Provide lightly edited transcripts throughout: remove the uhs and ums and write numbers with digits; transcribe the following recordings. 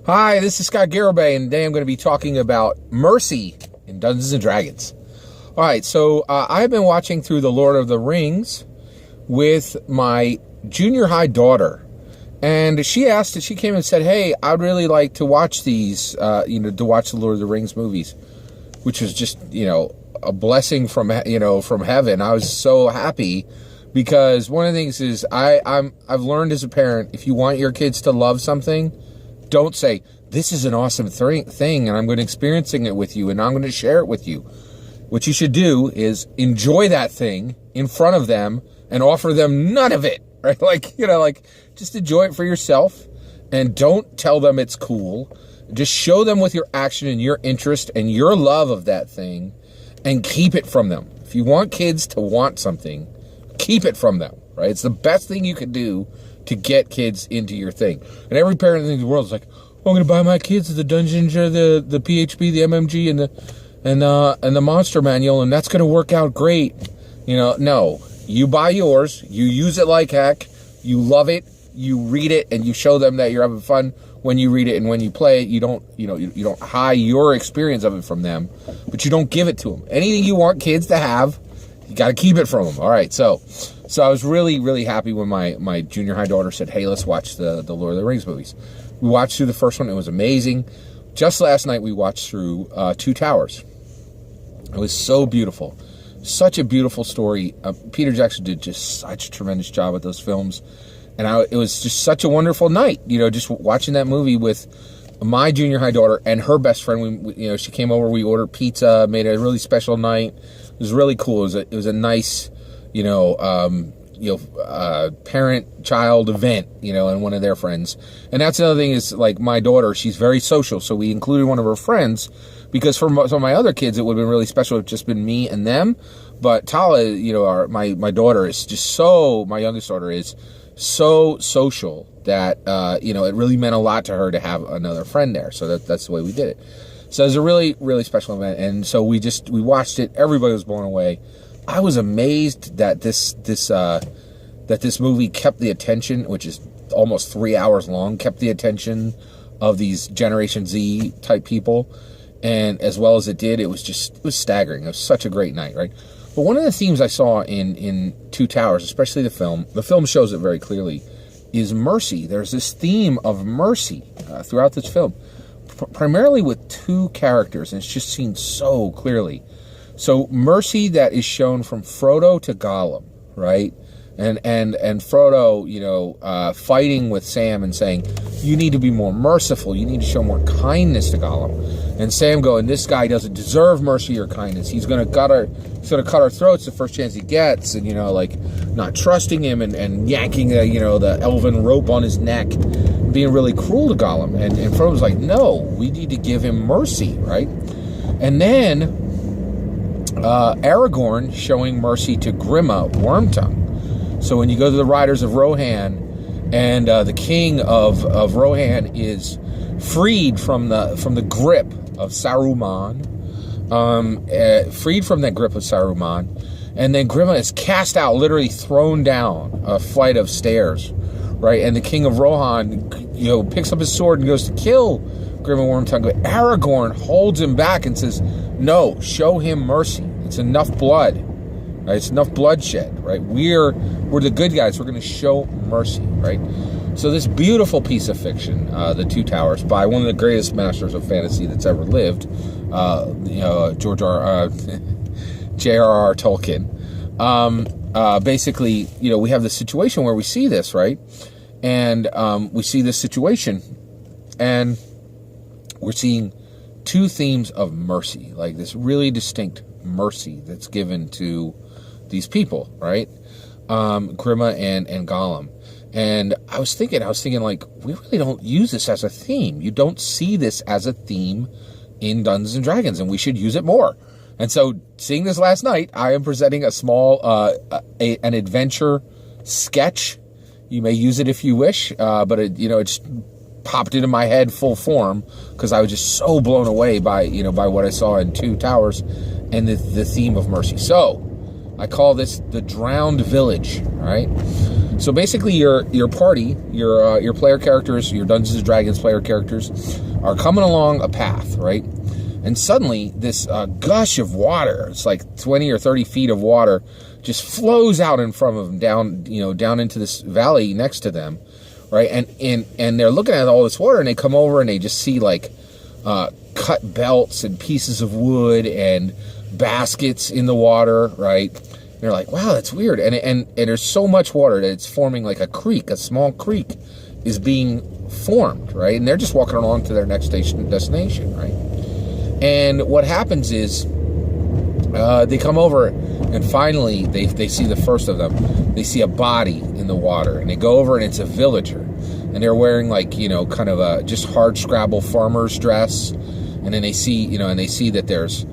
Hi, this is Scott Garibay, and today I'm going to be talking about mercy in Dungeons & Dragons. All right, so I've been watching through The Lord of the Rings with my junior high daughter, and she came and said, hey, I'd really like to watch these, to watch the Lord of the Rings movies, which was just, a blessing from heaven. I was so happy because one of the things is I've learned as a parent, if you want your kids to love something, don't say, this is an awesome thing and I'm going to experiencing it with you and I'm going to share it with you. What you should do is enjoy that thing in front of them and offer them none of it, right? Just enjoy it for yourself and don't tell them it's cool. Just show them with your action and your interest and your love of that thing and keep it from them. If you want kids to want something, keep it from them, right? It's the best thing you can do to get kids into your thing. And every parent in the world is like, oh, I'm going to buy my kids the Dungeon, the PHP, the MMG, and the Monster Manual, and that's going to work out great. No. You buy yours, you use it like heck, you love it, you read it, and you show them that you're having fun when you read it and when you play it. You don't hide your experience of it from them, but you don't give it to them. Anything you want kids to have, you got to keep it from them. All right, so I was really, really happy when my junior high daughter said, hey, let's watch the Lord of the Rings movies. We watched through the first one. It was amazing. Just last night, we watched through Two Towers. It was so beautiful. Such a beautiful story. Peter Jackson did just such a tremendous job with those films. And it was just such a wonderful night, just watching that movie with my junior high daughter and her best friend. She came over, we ordered pizza, made a really special night. It was really cool. It was a nice, parent-child event, and one of their friends. And that's another thing is, like, my daughter, she's very social, so we included one of her friends, because for some of my other kids, it would have been really special if it just been me and them. But Tala, my daughter is just my youngest daughter is so social that, it really meant a lot to her to have another friend there. So that's the way we did it. So it was a really, really special event. And so we watched it. Everybody was blown away. I was amazed that this movie kept the attention, which is almost 3 hours long, kept the attention of these Generation Z type people. And as well as it did, it was staggering. It was such a great night, right? But one of the themes I saw in Two Towers, especially the film shows it very clearly, is mercy. There's this theme of mercy throughout this film, primarily with two characters, and it's just seen so clearly. So mercy that is shown from Frodo to Gollum, right? And Frodo, fighting with Sam and saying, you need to be more merciful. You need to show more kindness to Gollum. And Sam going, this guy doesn't deserve mercy or kindness. He's going to cut our throats the first chance he gets. And, not trusting him and yanking, the elven rope on his neck, being really cruel to Gollum. And Frodo's like, no, we need to give him mercy, right? And then Aragorn showing mercy to Grima Wormtongue. So when you go to the Riders of Rohan, and the king of Rohan is freed from the grip of Saruman, and then Grima is cast out, literally thrown down a flight of stairs, right? And the king of Rohan, picks up his sword and goes to kill Grima Wormtongue, but Aragorn holds him back and says, no, show him mercy. It's enough blood. Right? It's enough bloodshed, right? We're the good guys. We're going to show mercy, right? So this beautiful piece of fiction, The Two Towers, by one of the greatest masters of fantasy that's ever lived, J.R.R. Tolkien. Basically, we have this situation where we see this, right? And we see this situation, and we're seeing two themes of mercy, like this really distinct mercy that's given to these people, right? Grima and Gollum. And I was thinking like, we really don't use this as a theme. You don't see this as a theme in Dungeons and Dragons, and we should use it more. And so, seeing this last night, I am presenting a small, an adventure sketch. You may use it if you wish, but it just popped into my head full form because I was just so blown away by what I saw in Two Towers and the theme of mercy. So I call this the Drowned Village, all right? So basically, your party, your player characters, your Dungeons and Dragons player characters, are coming along a path, right? And suddenly, this gush of water, it's like 20 or 30 feet of water, just flows out in front of them, down into this valley next to them, right? And they're looking at all this water, and they come over and they just see like cut belts and pieces of wood and baskets in the water, right? And they're like, wow, that's weird. And there's so much water that it's forming like a creek, a small creek is being formed, right? And they're just walking along to their next destination, right? And what happens is they come over, and finally they see the first of them. They see a body in the water, and they go over, and it's a villager, and they're wearing like kind of a just hard scrabble farmer's dress. And then they see that there's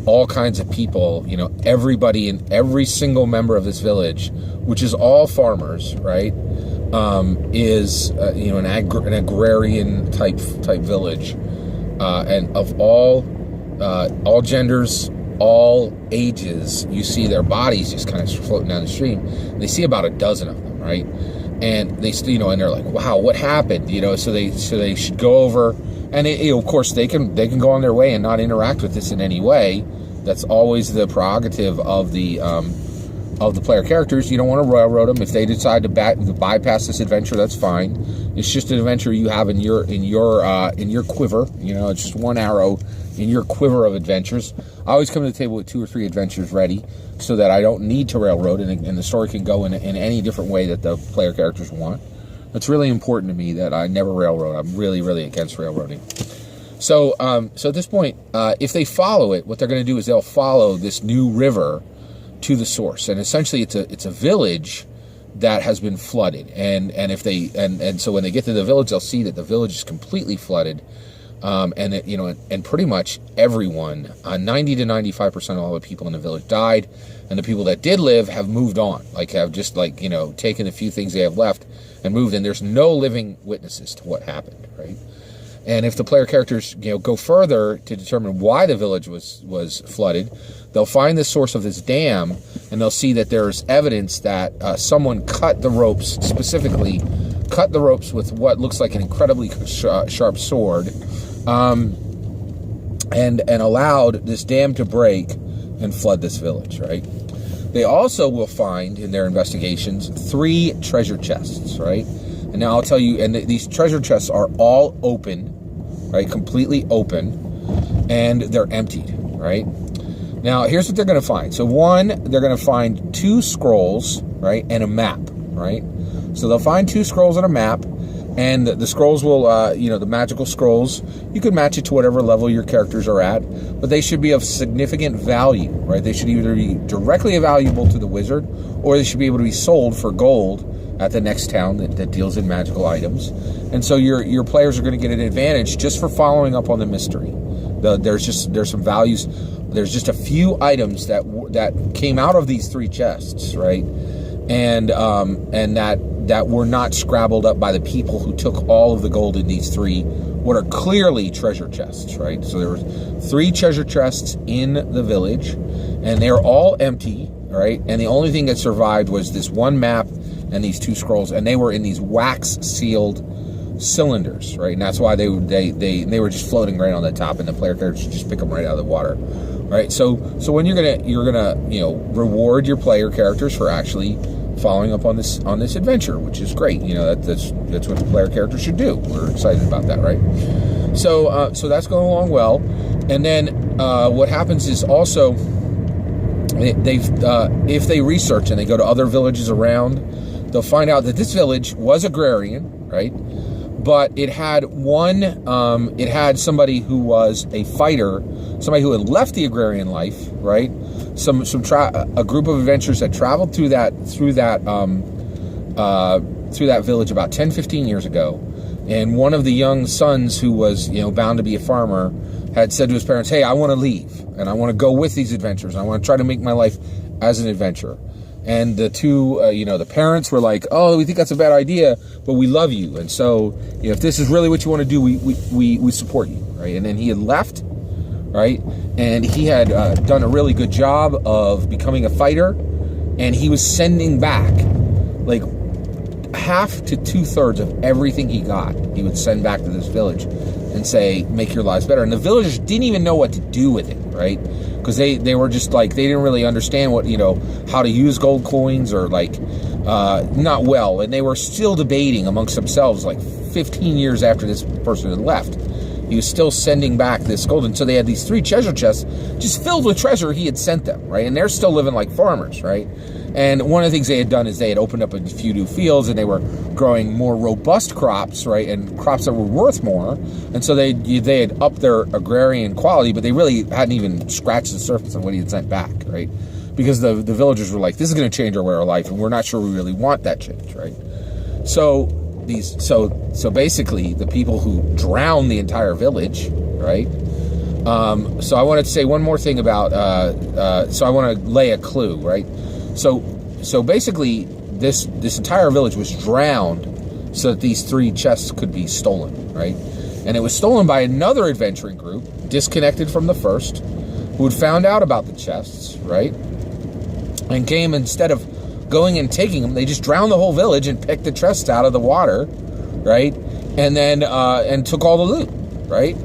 all kinds of people, everybody and every single member of this village, which is all farmers, right? Is an agrarian type village. And of all genders, all ages, you see their bodies just kind of floating down the stream. They see about a dozen of them, right? And they, and they're like, "Wow, what happened?" So they should go over, and of course they can go on their way and not interact with this in any way. That's always the prerogative of the player characters. You don't want to railroad them. If they decide to bypass this adventure, that's fine. It's just an adventure you have in your quiver. It's just one arrow in your quiver of adventures. I always come to the table with 2 or 3 adventures ready, so that I don't need to railroad, and the story can go in any different way that the player characters want. It's really important to me that I never railroad. I'm really, really against railroading. So at this point, if they follow it, what they're going to do is they'll follow this new river to the source, and essentially it's a village that has been flooded, and so when they get to the village, they'll see that the village is completely flooded, and pretty much everyone, 90 to 95% of all the people in the village died, and the people that did live have moved on, have just taken a few things they have left and moved, and there's no living witnesses to what happened, right? And if the player characters go further to determine why the village was flooded, they'll find the source of this dam, and they'll see that there's evidence that someone cut the ropes, specifically cut the ropes with what looks like an incredibly sharp sword, and allowed this dam to break and flood this village, right? They also will find in their investigations 3 treasure chests, right? And now I'll tell you, and these treasure chests are all open, right? Completely open, and they're emptied, right? Now, here's what they're going to find. So one, they're going to find 2 scrolls, right? And a map, right? So they'll find 2 scrolls and a map, and the scrolls will, the magical scrolls, you can match it to whatever level your characters are at, but they should be of significant value, right? They should either be directly valuable to the wizard, or they should be able to be sold for gold at the next town that deals in magical items. And so your players are going to get an advantage just for following up on the mystery. There's some values. There's just a few items that came out of these 3 chests, right? And that were not scrabbled up by the people who took all of the gold in these 3, what are clearly treasure chests, right? So there were 3 treasure chests in the village, and they're all empty, right? And the only thing that survived was this one map and these 2 scrolls, and they were in these wax-sealed cylinders, right? And that's why they were just floating right on the top, and the player characters just pick them right out of the water, right? So when you're gonna reward your player characters for actually following up on this adventure, which is great. That's what the player characters should do. We're excited about that, right? So that's going along well, and then what happens is also if they research and they go to other villages around, they'll find out that this village was agrarian, right? But it had somebody who was a fighter, somebody who had left the agrarian life, right? A group of adventurers that traveled through that village about 10-15 years ago, and one of the young sons who was bound to be a farmer had said to his parents, "Hey, I want to leave, and I want to go with these adventures. I want to try to make my life as an adventurer." And the 2, the parents were like, "Oh, we think that's a bad idea, but we love you, and so if this is really what you want to do, we support you," right? And then he had left, right? And he had done a really good job of becoming a fighter, and he was sending back half to 2/3 of everything he got, he would send back to this village and say, make your lives better. And the villagers didn't even know what to do with it, right? Because they were just like, they didn't really understand what, how to use gold coins, or like, not well. And they were still debating amongst themselves, like 15 years after this person had left. He was still sending back this gold. And so they had these 3 treasure chests just filled with treasure he had sent them, right? And they're still living like farmers, right? And one of the things they had done is they had opened up a few new fields, and they were growing more robust crops, right? And crops that were worth more. And so they had upped their agrarian quality, but they really hadn't even scratched the surface of what he had sent back, right? Because the villagers were like, this is going to change our way of life, and we're not sure we really want that change, right? So basically the people who drowned the entire village, right? So I wanted to say one more thing about, so I want to lay a clue, right? So basically this entire village was drowned so that these 3 chests could be stolen, right? And it was stolen by another adventuring group, disconnected from the first, who had found out about the chests, right? And came, instead of going and taking them, they just drowned the whole village and picked the chests out of the water, right? And then, and took all the loot, right?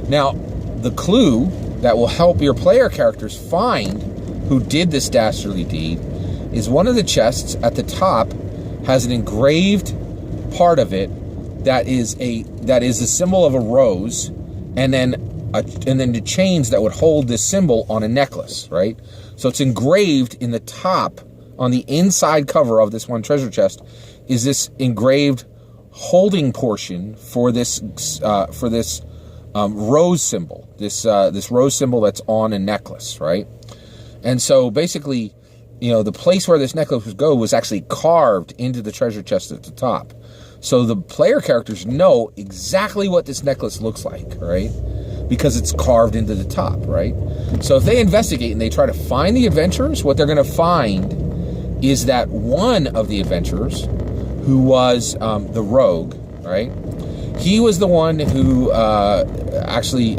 Now, the clue that will help your player characters find who did this dastardly deed is one of the chests at the top has an engraved part of it that is a symbol of a rose, and then the chains that would hold this symbol on a necklace, right? So it's engraved in the top, on the inside cover of this one treasure chest, is this engraved holding portion for this rose symbol, this rose symbol that's on a necklace, right? And so basically, the place where this necklace would go was actually carved into the treasure chest at the top. So the player characters know exactly what this necklace looks like, right? Because it's carved into the top, right? So if they investigate and they try to find the adventurers, what they're going to find is that one of the adventurers, who was the rogue, right? He was the one who actually...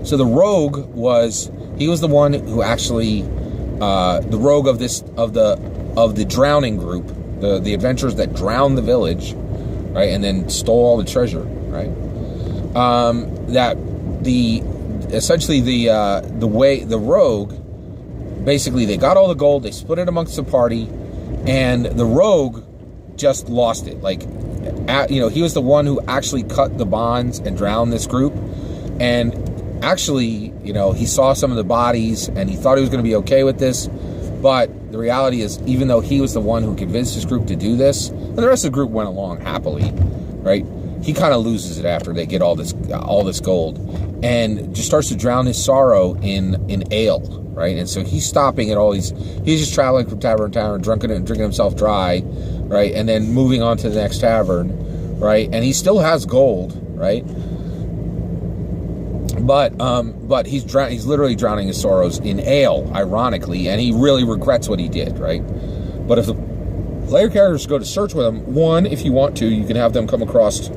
So the rogue was... He was the one who actually... the rogue of the drowning group, the adventurers that drowned the village, right? And then stole all the treasure, right? Essentially the rogue, basically they got all the gold, they split it amongst the party, and the rogue just lost it. Like, he was the one who actually cut the bonds and drowned this group, and actually, he saw some of the bodies and he thought he was going to be okay with this, but the reality is, even though he was the one who convinced his group to do this, and the rest of the group went along happily, right? He kind of loses it after they get all this gold, and just starts to drown his sorrow in ale, right? And so he's stopping at all these. He's just traveling from tavern to tavern, drinking himself dry, right? And then moving on to the next tavern, right? And he still has gold, right? But he's literally drowning his sorrows in ale, ironically, and he really regrets what he did, right? But if the player characters go to search with him, one, if you want to, you can have them come across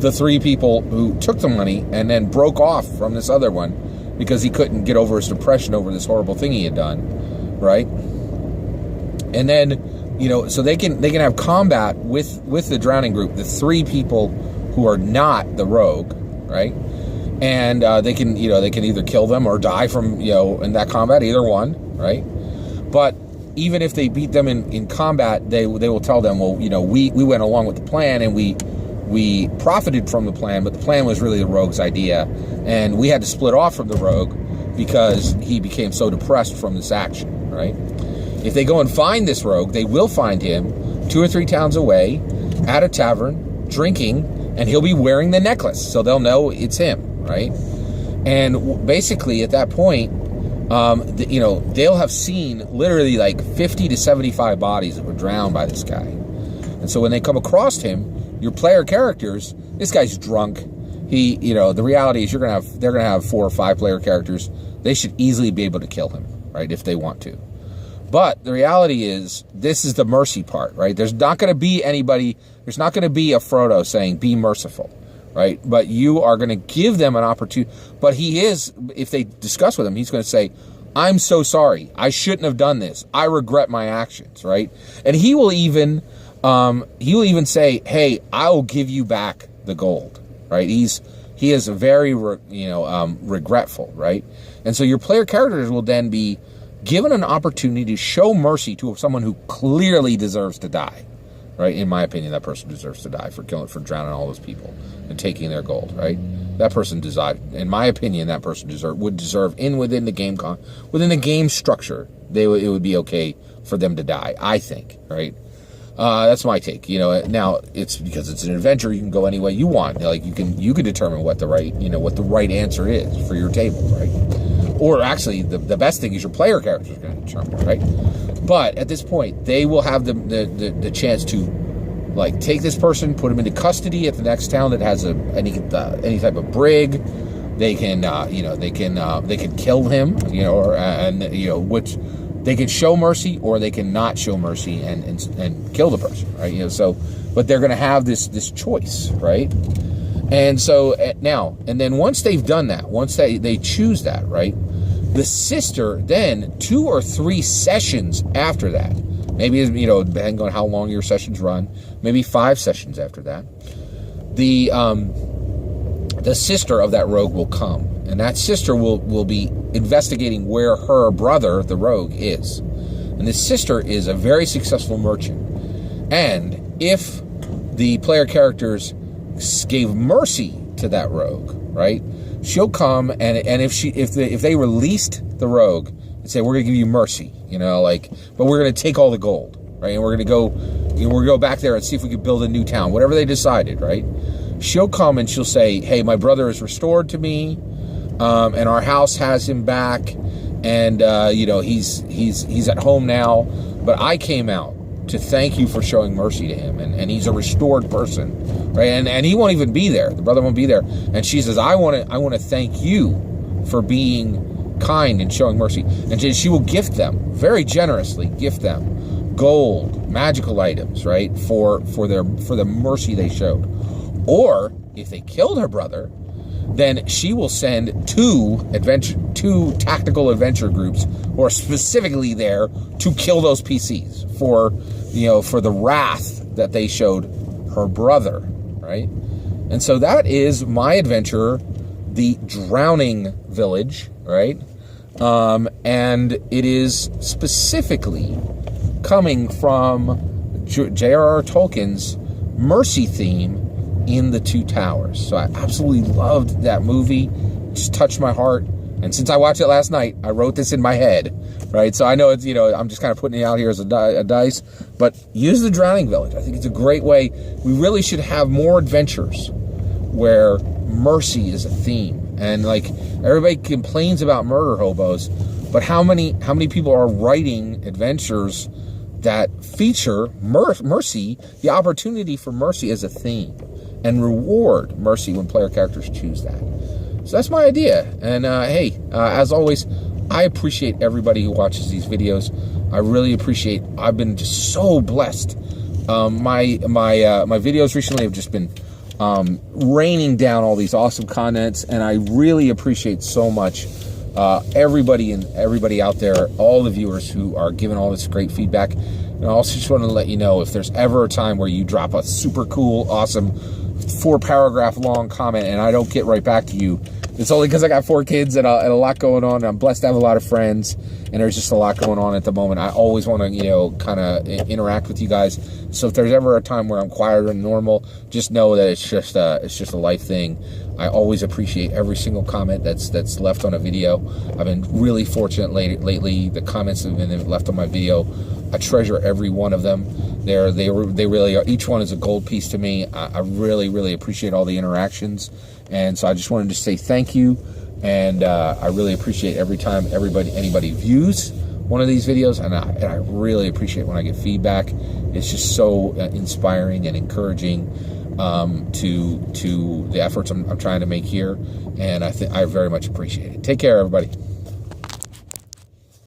the 3 people who took the money and then broke off from this other one because he couldn't get over his depression over this horrible thing he had done, right? And then, so they can have combat with the drowning group, the 3 people who are not the rogue, right? And they can either kill them or die from, in that combat, either one, right? But even if they beat them in combat, they will tell them, well, we went along with the plan and we profited from the plan, but the plan was really the rogue's idea, and we had to split off from the rogue because he became so depressed from this action, right? If they go and find this rogue, they will find him 2 or 3 towns away at a tavern, drinking, and he'll be wearing the necklace, so they'll know it's him, right? And basically, at that point, they'll have seen literally like 50 to 75 bodies that were drowned by this guy. And so when they come across him, your player characters, this guy's drunk. The reality is they're gonna have 4 or 5 player characters. They should easily be able to kill him, right, if they want to. But the reality is, this is the mercy part, right? There's not going to be a Frodo saying, be merciful, right? But you are going to give them an opportunity. But he is, if they discuss with him, he's going to say, I'm so sorry. I shouldn't have done this. I regret my actions, right? And he will even say, hey, I'll give you back the gold, right? He is very, regretful, right? And so your player characters will then be given an opportunity to show mercy to someone who clearly deserves to die, right? In my opinion, that person deserves to die for drowning all those people and taking their gold, right? That person in my opinion, that person would deserve within the game structure. It would be okay for them to die, I think, right? That's my take. Now it's because it's an adventure. You can go any way you want. Like you can determine what the right answer is for your table, right? Or actually, the best thing is your player character is going to determine, right? But at this point, they will have the chance to take this person, put him into custody at the next town that has any type of brig. They can they can kill him, which they can show mercy or they can not show mercy and kill the person, right? But they're going to have this choice, right? And so then once they've done that, once they choose that, right? The sister then 2 or 3 sessions after that, maybe, depending on how long your sessions run, maybe 5 sessions after that, the sister of that rogue will come, and that sister will be investigating where her brother, the rogue, is. And this sister is a very successful merchant. And if the player characters gave mercy to that rogue, right, she'll come and if they released the rogue and say, we're going to give you mercy, but we're going to take all the gold, right? And we're going to go back there and see if we can build a new town, whatever they decided, right? She'll come and she'll say, hey, my brother is restored to me, and our house has him back, and he's at home now, but I came out to thank you for showing mercy to him, and he's a restored person, right? And he won't even be there. The brother won't be there. And she says, I want to thank you for being kind and showing mercy. And she will gift them, very generously gift them gold, magical items, right, for the mercy they showed. Or if they killed her brother, then she will send 2 tactical adventure groups who are specifically there to kill those PCs for the wrath that they showed her brother, right? And so that is my adventure, the Drowning Village, right? And it is specifically coming from J.R.R. Tolkien's mercy theme in The Two Towers. So I absolutely loved that movie. It just touched my heart. And since I watched it last night, I wrote this in my head, right? So I know it's, I'm just kind of putting it out here as a dice, but use The Drowning Village. I think it's a great way. We really should have more adventures where mercy is a theme. And everybody complains about murder hobos, but how many people are writing adventures that feature mercy, the opportunity for mercy as a theme, and reward mercy when player characters choose that. So that's my idea. And hey, as always, I appreciate everybody who watches these videos. I really appreciate. I've been just so blessed. My videos recently have just been raining down all these awesome comments, and I really appreciate so much everybody out there, all the viewers who are giving all this great feedback. And I also just want to let you know, if there's ever a time where you drop a super cool, awesome 4-paragraph long comment and I don't get right back to you, it's only because I got 4 kids and a lot going on. I'm blessed to have a lot of friends, and there's just a lot going on at the moment. I always want to, kind of interact with you guys. So if there's ever a time where I'm quieter than normal, just know that it's just a life thing. I always appreciate every single comment that's left on a video. I've been really fortunate lately. The comments that have been left on my video, I treasure every one of them. They really are. Each one is a gold piece to me. I really, really appreciate all the interactions. And so I just wanted to say thank you, and I really appreciate every time anybody views one of these videos, and I really appreciate when I get feedback. It's just so inspiring and encouraging to the efforts I'm trying to make here, and I very much appreciate it. Take care, everybody.